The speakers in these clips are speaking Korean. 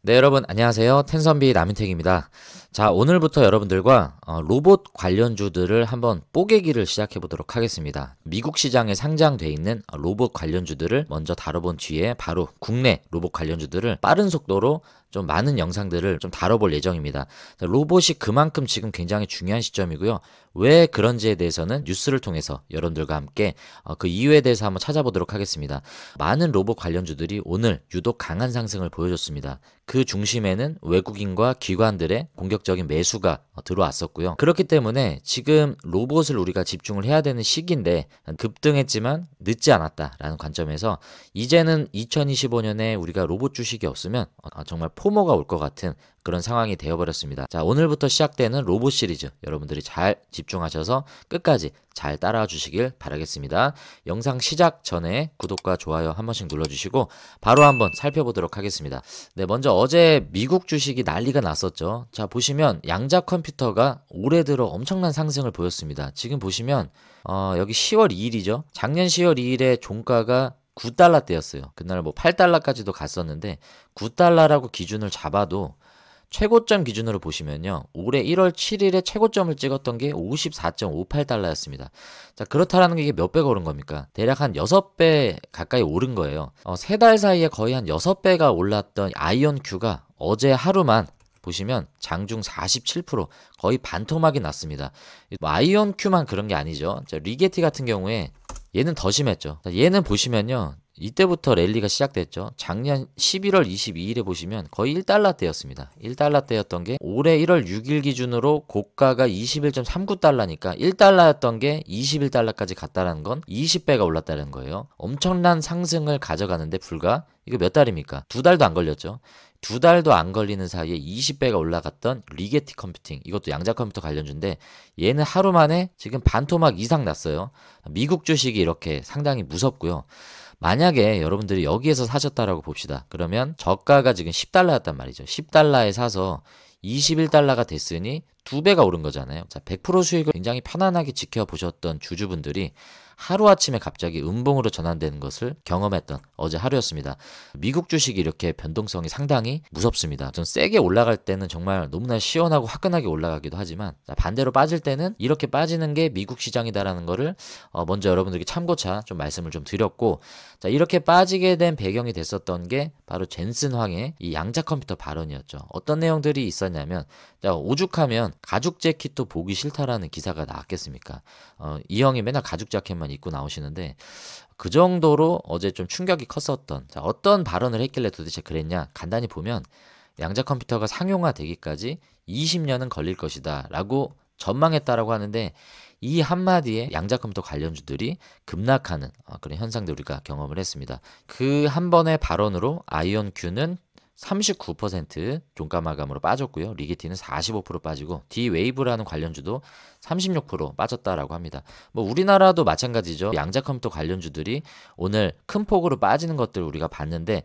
네, 여러분 안녕하세요. 텐선비 남인택입니다. 자, 오늘부터 여러분들과 로봇 관련주들을 한번 뽀개기를 시작해 보도록 하겠습니다. 미국 시장에 상장돼 있는 로봇 관련주들을 먼저 다뤄본 뒤에 바로 국내 로봇 관련주들을 빠른 속도로 좀 많은 영상들을 좀 다뤄볼 예정입니다. 로봇이 그만큼 지금 굉장히 중요한 시점이고요. 왜 그런지에 대해서는 뉴스를 통해서 여러분들과 함께 그 이유에 대해서 한번 찾아보도록 하겠습니다. 많은 로봇 관련주들이 오늘 유독 강한 상승을 보여줬습니다. 그 중심에는 외국인과 기관들의 공격적인 매수가 들어왔었고요. 그렇기 때문에 지금 로봇을 우리가 집중을 해야 되는 시기인데 급등했지만 늦지 않았다라는 관점에서 이제는 2025년에 우리가 로봇 주식이 없으면 정말 포모가 올 것 같은 그런 상황이 되어버렸습니다. 자, 오늘부터 시작되는 로봇 시리즈 여러분들이 잘 집중하셔서 끝까지 잘 따라와 주시길 바라겠습니다. 영상 시작 전에 구독과 좋아요 한 번씩 눌러주시고 바로 한번 살펴보도록 하겠습니다. 네, 먼저 어제 미국 주식이 난리가 났었죠. 자, 보시면 양자 컴퓨터가 올해 들어 엄청난 상승을 보였습니다. 지금 보시면 여기 10월 2일이죠. 작년 10월 2일에 종가가 9달러대였어요. 그날 뭐 8달러까지도 갔었는데 9달러라고 기준을 잡아도 최고점 기준으로 보시면요. 올해 1월 7일에 최고점을 찍었던 게 54.58달러였습니다. 자, 그렇다라는 게 이게 몇 배가 오른 겁니까? 대략 한 6배 가까이 오른 거예요. 3달 사이에 거의 한 6배가 올랐던 아이온큐가 어제 하루만 보시면 장중 47% 거의 반토막이 났습니다. 아이온큐만 그런 게 아니죠. 자, 리게티 같은 경우에 얘는 더 심했죠. 자, 얘는 보시면요. 이때부터 랠리가 시작됐죠. 작년 11월 22일에 보시면 거의 1달러대였습니다. 1달러대였던 게 올해 1월 6일 기준으로 고가가 21.39달러니까 1달러였던 게 21달러까지 갔다는 건 20배가 올랐다는 거예요. 엄청난 상승을 가져가는데 불과 이거 몇 달입니까? 2달도 안 걸렸죠. 2달도 안 걸리는 사이에 20배가 올라갔던 리게티 컴퓨팅, 이것도 양자 컴퓨터 관련주인데 얘는 하루 만에 지금 반토막 이상 났어요. 미국 주식이 이렇게 상당히 무섭고요. 만약에 여러분들이 여기에서 사셨다라고 봅시다. 그러면 저가가 지금 10달러였단 말이죠. 10달러에 사서 21달러가 됐으니 2배가 오른 거잖아요. 자, 100% 수익을 굉장히 편안하게 지켜보셨던 주주분들이 하루아침에 갑자기 음봉으로 전환되는 것을 경험했던 어제 하루였습니다. 미국 주식이 이렇게 변동성이 상당히 무섭습니다. 좀 세게 올라갈 때는 정말 너무나 시원하고 화끈하게 올라가기도 하지만 반대로 빠질 때는 이렇게 빠지는 게 미국 시장이다라는 거를 먼저 여러분들께 참고차 좀 말씀을 좀 드렸고, 자, 이렇게 빠지게 된 배경이 됐었던 게 바로 젠슨 황의 이 양자 컴퓨터 발언이었죠. 어떤 내용들이 있었냐면, 자, 오죽하면 가죽 재킷도 보기 싫다라는 기사가 나왔겠습니까? 이 형이 맨날 가죽 자켓만 입고 나오시는데 그 정도로 어제 좀 충격이 컸었던, 자, 어떤 발언을 했길래 도대체 그랬냐? 간단히 보면 양자 컴퓨터가 상용화 되기까지 20년은 걸릴 것이다 라고 전망했다라고 하는데 이 한마디에 양자 컴퓨터 관련주들이 급락하는 그런 현상들 우리가 경험을 했습니다. 그 한 번의 발언으로 아이온큐는 39% 종가 마감으로 빠졌고요. 리게티는 45% 빠지고 D-웨이브라는 관련주도 36% 빠졌다라고 합니다. 뭐 우리나라도 마찬가지죠. 양자 컴퓨터 관련주들이 오늘 큰 폭으로 빠지는 것들 우리가 봤는데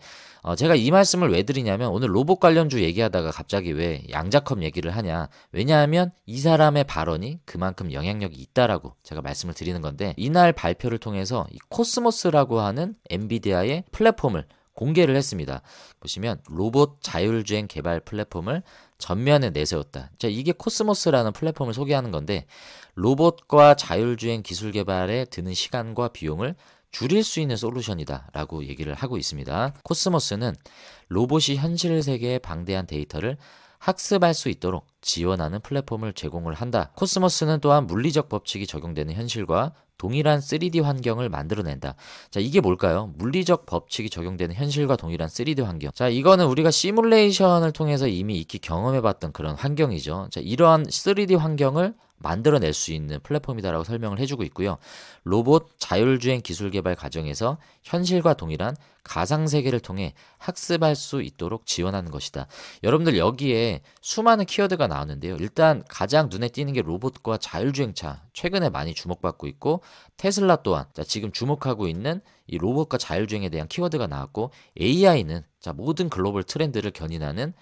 제가 이 말씀을 왜 드리냐면 오늘 로봇 관련주 얘기하다가 갑자기 왜 양자컴 얘기를 하냐. 왜냐하면 이 사람의 발언이 그만큼 영향력이 있다라고 제가 말씀을 드리는 건데 이날 발표를 통해서 이 코스모스라고 하는 엔비디아의 플랫폼을 공개를 했습니다. 보시면 로봇 자율주행 개발 플랫폼을 전면에 내세웠다. 자, 이게 코스모스라는 플랫폼을 소개하는 건데 로봇과 자율주행 기술 개발에 드는 시간과 비용을 줄일 수 있는 솔루션이다 라고 얘기를 하고 있습니다. 코스모스는 로봇이 현실 세계의 방대한 데이터를 학습할 수 있도록 지원하는 플랫폼을 제공을 한다. 코스모스는 또한 물리적 법칙이 적용되는 현실과 동일한 3D 환경을 만들어낸다. 자, 이게 뭘까요? 물리적 법칙이 적용되는 현실과 동일한 3D 환경. 자, 이거는 우리가 시뮬레이션을 통해서 이미 익히 경험해봤던 그런 환경이죠. 자, 이러한 3D 환경을 만들어낼 수 있는 플랫폼이다라고 설명을 해주고 있고요. 로봇 자율주행 기술 개발 과정에서 현실과 동일한 가상세계를 통해 학습할 수 있도록 지원하는 것이다. 여러분들 여기에 수많은 키워드가 나오는데요. 일단 가장 눈에 띄는 게 로봇과 자율주행차, 최근에 많이 주목받고 있고 테슬라 또한 지금 주목하고 있는 이 로봇과 자율주행에 대한 키워드가 나왔고 AI는 모든 글로벌 트렌드를 견인하는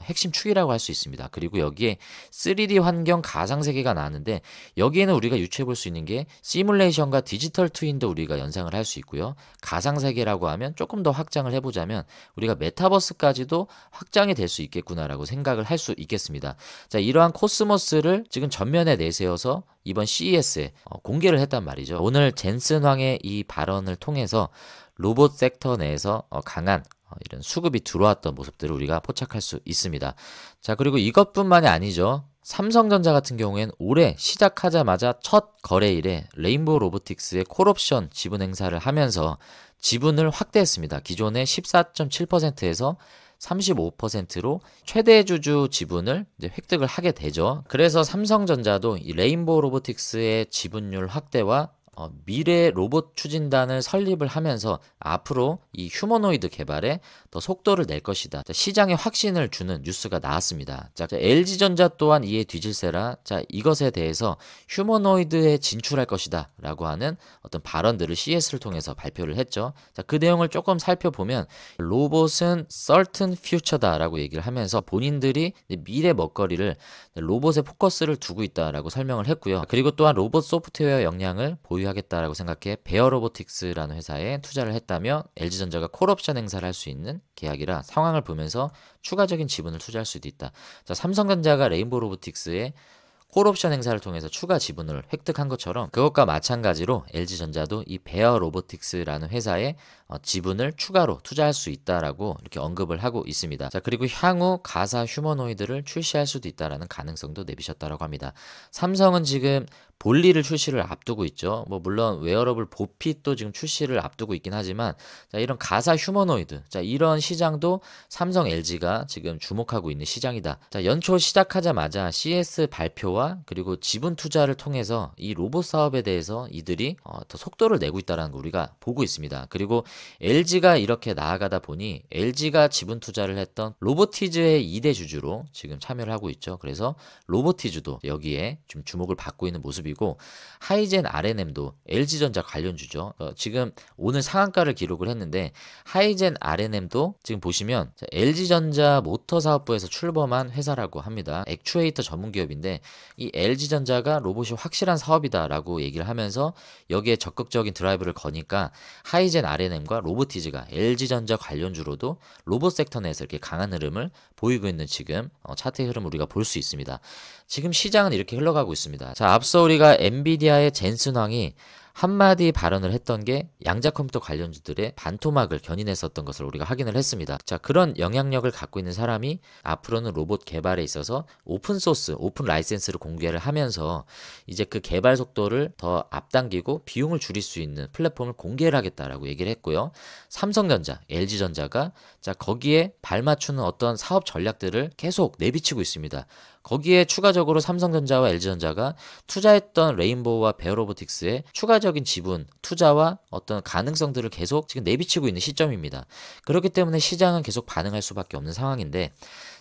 핵심 축이라고 할 수 있습니다. 그리고 여기에 3D 환경 가상세계가 나왔는데 여기에는 우리가 유추해 볼 수 있는 게 시뮬레이션과 디지털 트윈도 우리가 연상을 할 수 있고요. 가상세계라고 하면 조금 더 확장을 해보자면 우리가 메타버스까지도 확장이 될 수 있겠구나라고 생각을 할 수 있겠습니다. 자, 이러한 코스모스를 지금 전면에 내세워서 이번 CES에 공개를 했단 말이죠. 오늘 젠슨 황의 이 발언을 통해서 로봇 섹터 내에서 강한 이런 수급이 들어왔던 모습들을 우리가 포착할 수 있습니다. 자, 그리고 이것뿐만이 아니죠. 삼성전자 같은 경우에는 올해 시작하자마자 첫 거래일에 레인보우 로보틱스의 콜옵션 지분 행사를 하면서 지분을 확대했습니다. 기존의 14.7%에서 35%로 최대 주주 지분을 이제 획득을 하게 되죠. 그래서 삼성전자도 이 레인보우 로보틱스의 지분율 확대와 미래 로봇 추진단을 설립을 하면서 앞으로 이 휴머노이드 개발에 더 속도를 낼 것이다. 자, 시장에 확신을 주는 뉴스가 나왔습니다. 자, LG전자 또한 이에 뒤질세라. 자, 이것에 대해서 휴머노이드에 진출할 것이다 라고 하는 어떤 발언들을 CES를 통해서 발표를 했죠. 자, 그 내용을 조금 살펴보면 로봇은 certain future다 라고 얘기를 하면서 본인들이 미래 먹거리를 로봇에 포커스를 두고 있다라고 설명을 했고요. 그리고 또한 로봇 소프트웨어 역량을 보유하겠다라고 생각해 베어로보틱스라는 회사에 투자를 했다며 LG전자가 콜옵션 행사를 할 수 있는 계약이라 상황을 보면서 추가적인 지분을 투자할 수도 있다. 자, 삼성전자가 레인보우 로보틱스에 콜옵션 행사를 통해서 추가 지분을 획득한 것처럼 그것과 마찬가지로 LG전자도 이 베어 로보틱스라는 회사에 지분을 추가로 투자할 수 있다라고 이렇게 언급을 하고 있습니다. 자, 그리고 향후 가사 휴머노이드를 출시할 수도 있다라는 가능성도 내비쳤다라고 합니다. 삼성은 지금 볼리를 출시를 앞두고 있죠. 뭐 물론 웨어러블 보핏도 지금 출시를 앞두고 있긴 하지만 자, 이런 가사 휴머노이드, 자, 이런 시장도 삼성 LG가 지금 주목하고 있는 시장이다. 자, 연초 시작하자마자 CS 발표와 그리고 지분 투자를 통해서 이 로봇 사업에 대해서 이들이 더 속도를 내고 있다는 걸 우리가 보고 있습니다. 그리고 LG가 이렇게 나아가다 보니 LG가 지분 투자를 했던 로보티즈의 2대 주주로 지금 참여를 하고 있죠. 그래서 로보티즈도 여기에 좀 주목을 받고 있는 모습이고 하이젠 R&M도 LG전자 관련주죠. 지금 오늘 상한가를 기록을 했는데 하이젠 R&M도 지금 보시면 LG전자 모터사업부에서 출범한 회사라고 합니다. 액추에이터 전문 기업인데 이 LG전자가 로봇이 확실한 사업이다라고 얘기를 하면서 여기에 적극적인 드라이브를 거니까 하이젠 R&M과 로보티즈가 LG전자 관련주로도 로봇 섹터 내에서 이렇게 강한 흐름을 보이고 있는 지금 차트의 흐름을 우리가 볼 수 있습니다. 지금 시장은 이렇게 흘러가고 있습니다. 자, 앞서 우리가 엔비디아의 젠슨 황이 한마디 발언을 했던 게 양자 컴퓨터 관련주들의 반토막을 견인했었던 것을 우리가 확인을 했습니다. 자, 그런 영향력을 갖고 있는 사람이 앞으로는 로봇 개발에 있어서 오픈소스, 오픈 라이센스를 공개를 하면서 이제 그 개발 속도를 더 앞당기고 비용을 줄일 수 있는 플랫폼을 공개를 하겠다라고 얘기를 했고요. 삼성전자, LG전자가 자, 거기에 발맞추는 어떤 사업 전략들을 계속 내비치고 있습니다. 거기에 추가적으로 삼성전자와 LG전자가 투자했던 레인보우와 베어로보틱스에 추가적인 지분, 투자와 어떤 가능성들을 계속 지금 내비치고 있는 시점입니다. 그렇기 때문에 시장은 계속 반응할 수밖에 없는 상황인데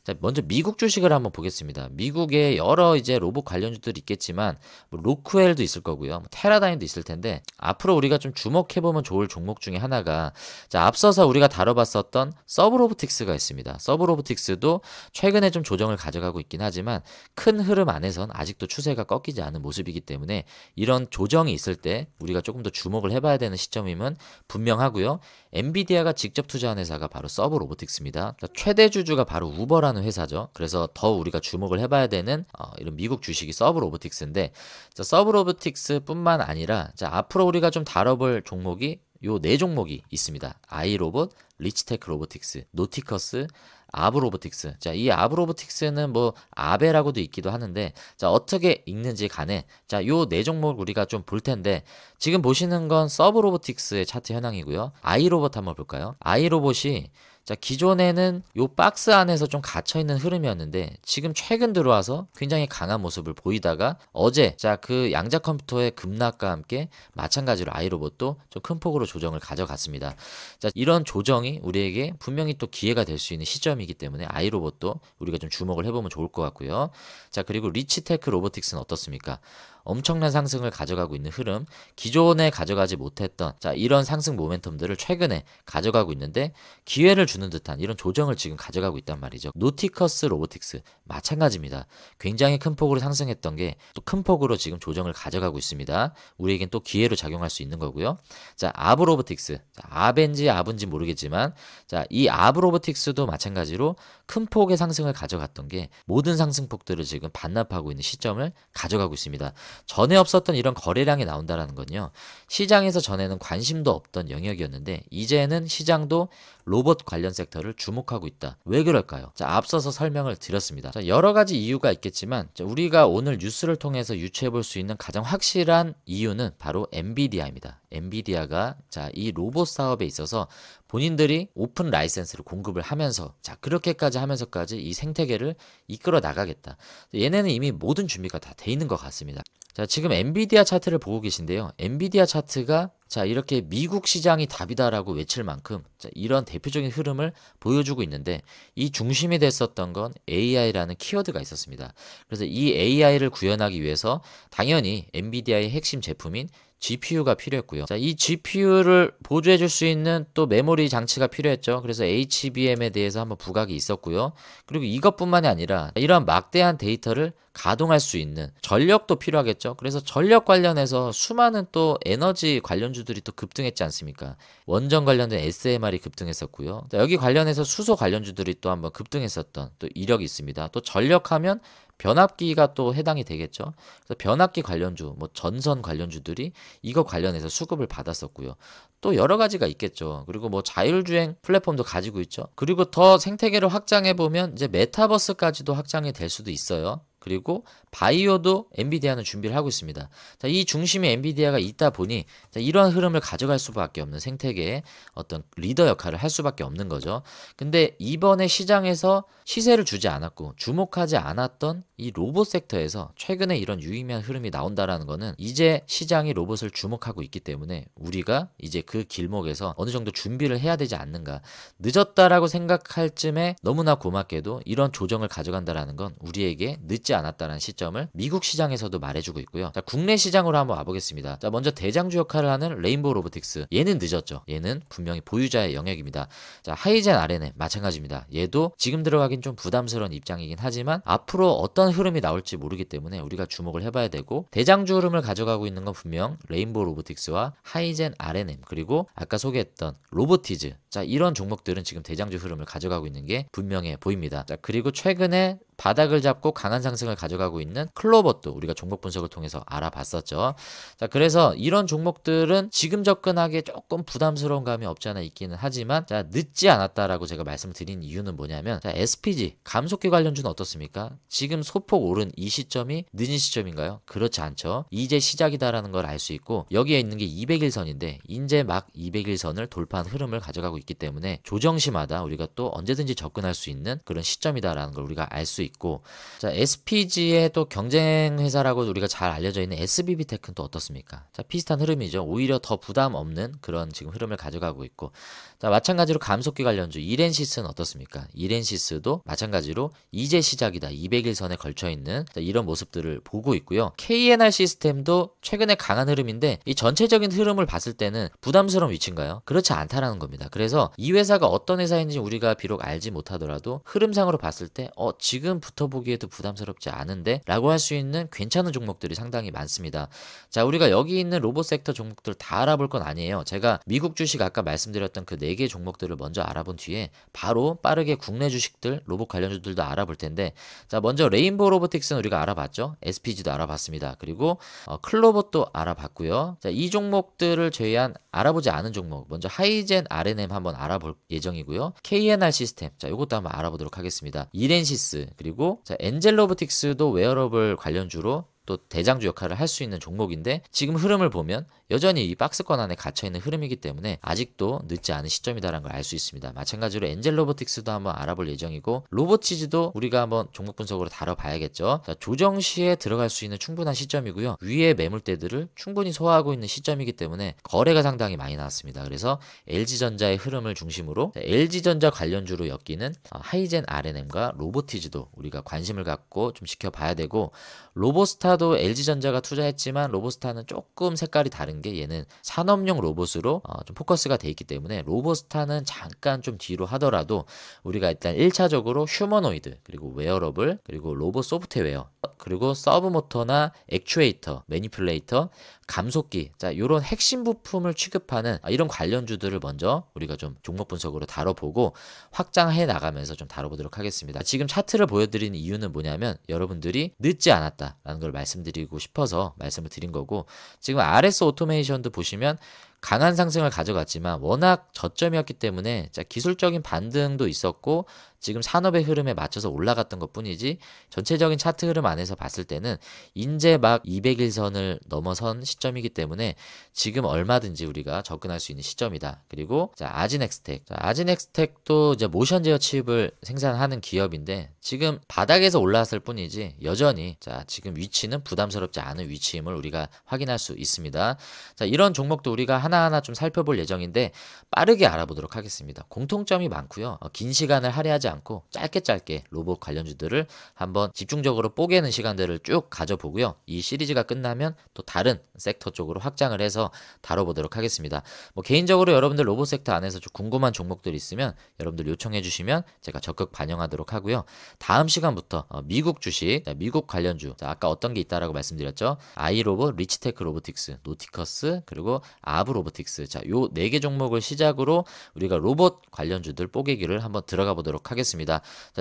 자, 먼저 미국 주식을 한번 보겠습니다. 미국에 여러 이제 로봇 관련주들이 있겠지만 뭐 로크웰도 있을 거고요. 뭐 테라다임도 있을 텐데 앞으로 우리가 좀 주목해보면 좋을 종목 중에 하나가 자, 앞서서 우리가 다뤄봤었던 서브로보틱스가 있습니다. 서브로보틱스도 최근에 좀 조정을 가져가고 있긴 하지만 큰 흐름 안에선 아직도 추세가 꺾이지 않은 모습이기 때문에 이런 조정이 있을 때 우리가 조금 더 주목을 해봐야 되는 시점임은 분명하고요. 엔비디아가 직접 투자한 회사가 바로 서브로보틱스입니다. 최대 주주가 바로 우버라는 회사죠. 그래서 더 우리가 주목을 해봐야 되는 이런 미국 주식이 서브로보틱스인데 자, 서브로보틱스뿐만 아니라 자, 앞으로 우리가 좀 다뤄볼 종목이 요 네 종목이 있습니다. 아이로봇, 리치테크 로보틱스, 노티커스, 아브로보틱스. 자, 이 아브로보틱스는 뭐 아베라고도 있기도 하는데 자, 어떻게 읽는지 간에 자, 요 네 종목 우리가 좀 볼 텐데 지금 보시는 건 서브로보틱스의 차트 현황이고요. 아이로봇 한번 볼까요? 아이로봇이 자, 기존에는 요 박스 안에서 좀 갇혀있는 흐름이었는데 지금 최근 들어와서 굉장히 강한 모습을 보이다가 어제 자, 그 양자 컴퓨터의 급락과 함께 마찬가지로 아이로봇도 좀 큰 폭으로 조정을 가져갔습니다. 자, 이런 조정이 우리에게 분명히 또 기회가 될 수 있는 시점이기 때문에 아이로봇도 우리가 좀 주목을 해보면 좋을 것 같고요. 자, 그리고 리치테크 로보틱스는 어떻습니까? 엄청난 상승을 가져가고 있는 흐름, 기존에 가져가지 못했던 자 이런 상승 모멘텀들을 최근에 가져가고 있는데 기회를 주는 듯한 이런 조정을 지금 가져가고 있단 말이죠. 노티커스 로보틱스 마찬가지입니다. 굉장히 큰 폭으로 상승했던 게 또 큰 폭으로 지금 조정을 가져가고 있습니다. 우리에겐 또 기회로 작용할 수 있는 거고요. 자, 아브로보틱스. 자, 아벤지 아분지 모르겠지만 자, 이 아브로보틱스도 마찬가지로 큰 폭의 상승을 가져갔던 게 모든 상승폭들을 지금 반납하고 있는 시점을 가져가고 있습니다. 전에 없었던 이런 거래량이 나온다라는 건요. 시장에서 전에는 관심도 없던 영역이었는데 이제는 시장도 로봇 관련 섹터를 주목하고 있다. 왜 그럴까요? 자, 앞서서 설명을 드렸습니다. 자, 여러 가지 이유가 있겠지만 자, 우리가 오늘 뉴스를 통해서 유추해 볼 수 있는 가장 확실한 이유는 바로 엔비디아입니다. 엔비디아가 자, 이 로봇 사업에 있어서 본인들이 오픈 라이센스를 공급을 하면서 자, 그렇게까지 하면서까지 이 생태계를 이끌어 나가겠다. 얘네는 이미 모든 준비가 다 돼 있는 것 같습니다. 자, 지금 엔비디아 차트를 보고 계신데요. 엔비디아 차트가 자, 이렇게 미국 시장이 답이다라고 외칠 만큼 자, 이런 대표적인 흐름을 보여주고 있는데 이 중심이 됐었던 건 AI라는 키워드가 있었습니다. 그래서 이 AI를 구현하기 위해서 당연히 엔비디아의 핵심 제품인 GPU가 필요했고요. 자, 이 GPU를 보조해 줄 수 있는 또 메모리 장치가 필요했죠. 그래서 HBM에 대해서 한번 부각이 있었고요. 그리고 이것뿐만이 아니라 이런 막대한 데이터를 가동할 수 있는 전력도 필요하겠죠. 그래서 전력 관련해서 수많은 또 에너지 관련주들이 또 급등했지 않습니까? 원전 관련된 SMR이 급등했었고요. 자, 여기 관련해서 수소 관련주들이 또 한번 급등했었던 또 이력이 있습니다. 또 전력하면 변압기가 또 해당이 되겠죠. 그래서 변압기 관련주, 뭐 전선 관련주들이 이거 관련해서 수급을 받았었고요. 또 여러 가지가 있겠죠. 그리고 뭐 자율주행 플랫폼도 가지고 있죠. 그리고 더 생태계를 확장해 보면 이제 메타버스까지도 확장이 될 수도 있어요. 그리고 바이오도 엔비디아는 준비를 하고 있습니다. 자, 이 중심에 엔비디아가 있다 보니 자, 이런 흐름을 가져갈 수밖에 없는 생태계의 어떤 리더 역할을 할 수밖에 없는 거죠. 근데 이번에 시장에서 시세를 주지 않았고 주목하지 않았던 이 로봇 섹터에서 최근에 이런 유의미한 흐름이 나온다라는 거는 이제 시장이 로봇을 주목하고 있기 때문에 우리가 이제 그 길목에서 어느 정도 준비를 해야 되지 않는가. 늦었다라고 생각할 쯤에 너무나 고맙게도 이런 조정을 가져간다라는 건 우리에게 늦지 않았다는 시점을 미국 시장에서도 말해주고 있고요. 자, 국내 시장으로 한번 와보겠습니다. 자, 먼저 대장주 역할을 하는 레인보우 로보틱스. 얘는 늦었죠. 얘는 분명히 보유자의 영역입니다. 자, 하이젠 RNM 마찬가지입니다. 얘도 지금 들어가긴 좀 부담스러운 입장이긴 하지만 앞으로 어떤 흐름이 나올지 모르기 때문에 우리가 주목을 해봐야 되고 대장주 흐름을 가져가고 있는 건 분명 레인보우 로보틱스와 하이젠 RNM 그리고 아까 소개했던 로보티즈. 자, 이런 종목들은 지금 대장주 흐름을 가져가고 있는 게 분명해 보입니다. 자, 그리고 최근에 바닥을 잡고 강한 상승을 가져가고 있는 클로버도 우리가 종목 분석을 통해서 알아봤었죠. 자, 그래서 이런 종목들은 지금 접근하기에 조금 부담스러운 감이 없지 않아 있기는 하지만 자, 늦지 않았다라고 제가 말씀드린 이유는 뭐냐면 자, SPG 감속기 관련주는 어떻습니까? 지금 소폭 오른 이 시점이 늦은 시점인가요? 그렇지 않죠. 이제 시작이다라는 걸 알 수 있고 여기에 있는 게 200일선인데 이제 막 200일선을 돌파한 흐름을 가져가고 있기 때문에 조정시마다 우리가 또 언제든지 접근할 수 있는 그런 시점이다라는 걸 우리가 알 수 있고 자, SPG의 또 경쟁 회사라고 우리가 잘 알려져 있는 SBB텍은 또 어떻습니까? 자, 비슷한 흐름이죠. 오히려 더 부담 없는 그런 지금 흐름을 가져가고 있고 자, 마찬가지로 감속기 관련주 이렌시스는 어떻습니까? 이렌시스도 마찬가지로 이제 시작이다. 200일선에 걸쳐 있는 자, 이런 모습들을 보고 있고요. KNR 시스템도 최근에 강한 흐름인데 이 전체적인 흐름을 봤을 때는 부담스러운 위치인가요? 그렇지 않다라는 겁니다. 그래서 이 회사가 어떤 회사인지 우리가 비록 알지 못하더라도 흐름상으로 봤을 때 지금부터 보기에도 부담스럽지 않은데 라고 할 수 있는 괜찮은 종목들이 상당히 많습니다. 자, 우리가 여기 있는 로봇 섹터 종목들 다 알아볼 건 아니에요. 제가 미국 주식 아까 말씀드렸던 그 4개 종목들을 먼저 알아본 뒤에 바로 빠르게 국내 주식들 로봇 관련주들도 알아볼 텐데 자, 먼저 레인보우 로보틱스는 우리가 알아봤죠. SPG도 알아봤습니다. 그리고 클로봇도 알아봤고요. 자, 이 종목들을 제외한 알아보지 않은 종목 먼저 하이젠 RNM 한번 알아볼 예정이고요. KNR 시스템 자, 이것도 한번 알아보도록 하겠습니다. 이렌시스 그리고 자, 엔젤 로보틱스도 웨어러블 관련주로 또 대장주 역할을 할 수 있는 종목인데 지금 흐름을 보면 여전히 이 박스권 안에 갇혀있는 흐름이기 때문에 아직도 늦지 않은 시점이다라는 걸 알 수 있습니다. 마찬가지로 엔젤 로보틱스도 한번 알아볼 예정이고 로보치즈도 우리가 한번 종목 분석으로 다뤄봐야겠죠. 자, 조정 시에 들어갈 수 있는 충분한 시점이고요. 위의 매물대들을 충분히 소화하고 있는 시점이기 때문에 거래가 상당히 많이 나왔습니다. 그래서 LG전자의 흐름을 중심으로 LG전자 관련주로 엮이는 하이젠 RNM과 로보티즈도 우리가 관심을 갖고 좀 지켜봐야 되고 로보스타도 로보스타도 LG전자가 투자했지만 로보스타는 조금 색깔이 다른 게 얘는 산업용 로봇으로 좀 포커스가 돼 있기 때문에 로보스타는 잠깐 좀 뒤로 하더라도 우리가 일단 1차적으로 휴머노이드, 그리고 웨어러블, 그리고 로봇 소프트웨어, 그리고 서브모터나 액추에이터, 매니플레이터, 감속기, 자 요런 핵심 부품을 취급하는 이런 관련주들을 먼저 우리가 좀 종목 분석으로 다뤄보고 확장해 나가면서 좀 다뤄보도록 하겠습니다. 지금 차트를 보여드리는 이유는 뭐냐면 여러분들이 늦지 않았다라는 걸 말씀드리고 싶어서 말씀을 드린 거고, 지금 RS 오토메이션도 보시면 강한 상승을 가져갔지만 워낙 저점이었기 때문에 기술적인 반등도 있었고 지금 산업의 흐름에 맞춰서 올라갔던 것 뿐이지, 전체적인 차트 흐름 안에서 봤을 때는 이제 막 200일선을 넘어선 시점이기 때문에 지금 얼마든지 우리가 접근할 수 있는 시점이다. 그리고 아진엑스텍, 아진엑스텍도 이제 모션 제어 칩을 생산하는 기업인데 지금 바닥에서 올라왔을 뿐이지 여전히 지금 위치는 부담스럽지 않은 위치임을 우리가 확인할 수 있습니다. 이런 종목도 우리가 하나하나 좀 살펴볼 예정인데 빠르게 알아보도록 하겠습니다. 공통점이 많고요. 긴 시간을 할애하지 않고 짧게 로봇 관련주들을 한번 집중적으로 뽀개는 시간들을 쭉 가져보고요. 이 시리즈가 끝나면 또 다른 섹터 쪽으로 확장을 해서 다뤄보도록 하겠습니다. 개인적으로 여러분들 로봇 섹터 안에서 좀 궁금한 종목들이 있으면 여러분들 요청해 주시면 제가 적극 반영하도록 하고요. 다음 시간부터 미국 주식, 미국 관련주, 아까 어떤 게 있다라고 말씀드렸죠. 아이로봇, 리치테크 로보틱스, 노티커스, 그리고 아브 로보틱스, 요 4개 종목을 시작으로 우리가 로봇 관련주들 뽀개기를 한번 들어가 보도록 하겠습니다.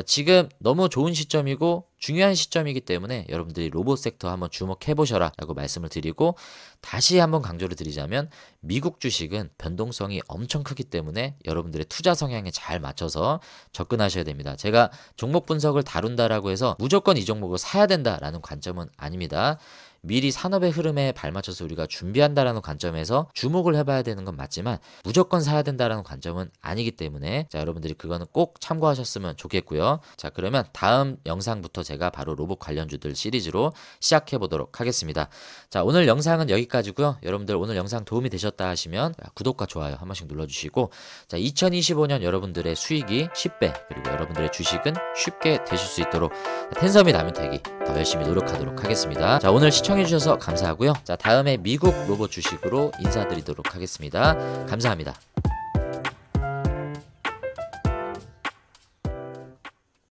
지금 너무 좋은 시점이고 중요한 시점이기 때문에 여러분들이 로봇 섹터 한번 주목해 보셔라 라고 말씀을 드리고, 다시 한번 강조를 드리자면 미국 주식은 변동성이 엄청 크기 때문에 여러분들의 투자 성향에 잘 맞춰서 접근하셔야 됩니다. 제가 종목 분석을 다룬다라고 해서 무조건 이 종목을 사야 된다라는 관점은 아닙니다. 미리 산업의 흐름에 발맞춰서 우리가 준비한다라는 관점에서 주목을 해봐야 되는 건 맞지만 무조건 사야 된다라는 관점은 아니기 때문에 여러분들이 그거는 꼭 참고하셨으면 좋겠고요. 그러면 다음 영상부터 제가 바로 로봇 관련주들 시리즈로 시작해 보도록 하겠습니다. 오늘 영상은 여기까지고요. 여러분들 오늘 영상 도움이 되셨다 하시면 구독과 좋아요 한 번씩 눌러주시고, 2025년 여러분들의 수익이 10배, 그리고 여러분들의 주식은 쉽게 되실 수 있도록 텐섬이 나면되기 더 열심히 노력하도록 하겠습니다. 오늘 시청해주셔서 감사하고요. 다음에 미국 로봇 주식으로 인사드리도록 하겠습니다. 감사합니다.